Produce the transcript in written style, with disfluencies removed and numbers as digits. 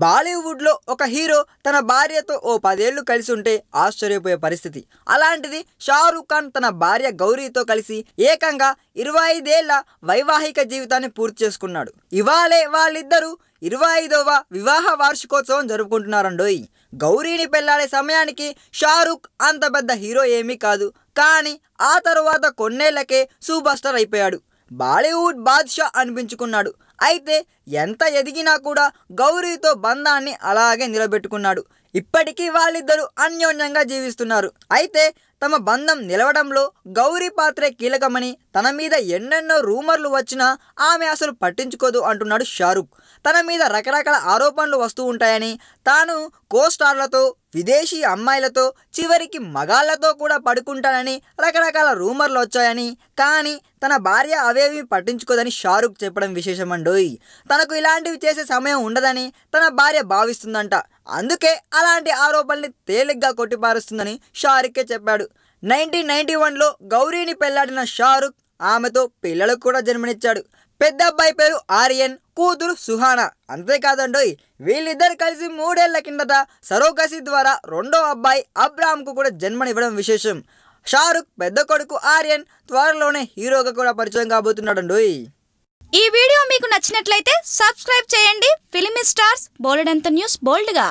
బాలీవుడ్లో ఒక హీరో తన భార్యతో ఓ 10 ఏళ్లు కలిసి ఉంటే ఆశ్చర్యపోయే పరిస్థితి. అలాంటిది షారూక్ ఖాన్ తన భార్య గౌరీతో కలిసి ఏకంగా 25 ఏళ్ల వైవాహిక జీవితాన్ని పూర్తి చేసుకున్నాడు. ఇవాళే వాళ్ళిద్దరూ 25వ వివాహ వార్షికోత్సవం జరుపుకుంటున్నారండోయ్. గౌరీని పెళ్లాడే సమయానికి షారూక్ అంత పెద్ద హీరో ఏమీ కాదు, కానీ ఆ తరువాత కొన్నేళ్లకే సూపర్ స్టార్ అయిపోయాడు. బాలీవుడ్ బాద్షా అనిపించుకున్నాడు. అయితే ఎంత ఎదిగినా కూడా గౌరీతో బంధాన్ని అలాగే నిలబెట్టుకున్నాడు. ఇప్పటికీ వాళ్ళిద్దరూ అన్యోన్యంగా జీవిస్తున్నారు. అయితే తమ బంధం నిలవడంలో గౌరీ పాత్రే కీలకమని, తన మీద ఎన్నెన్నో రూమర్లు వచ్చినా ఆమె అసలు పట్టించుకోదు అంటున్నాడు షారూక్. తన మీద రకరకాల ఆరోపణలు వస్తూ ఉంటాయని, తాను కోస్టార్లతో, విదేశీ అమ్మాయిలతో, చివరికి మగాళ్లతో కూడా పడుకుంటానని రకరకాల రూమర్లు వచ్చాయని, కానీ తన భార్య అవేమీ పట్టించుకోదని షారూక్ చెప్పడం విశేషమండోయ్. తనకు ఇలాంటివి చేసే సమయం ఉండదని తన భార్య భావిస్తుందంట. అందుకే అలాంటి ఆరోపణల్ని తేలిగ్గా కొట్టిపారుస్తుందని షారూకే చెప్పాడు. 1991లో గౌరీని పెళ్లాడిన షారూక్ ఆమెతో పిల్లలకు కూడా జన్మనిచ్చాడు. పెద్ద అబ్బాయి పేరు ఆర్యన్, కూతురు సుహానా. అంతేకాదండోయ్, వీళ్ళిద్దరు కలిసి 3 ఏళ్ల కిందట సరోగసి ద్వారా రెండో అబ్బాయి అబ్రామ్కు కూడా జన్మనివ్వడం విశేషం. షారూక్ పెద్ద కొడుకు ఆర్యన్ త్వరలోనే హీరోగా కూడా పరిచయం కాబోతున్నాడండోయ్. ఈ వీడియో మీకు నచ్చినట్లయితే సబ్స్క్రైబ్ చేయండి. ఫిలిమి స్టార్స్ బోలెడంత న్యూస్ బోల్డ్గా.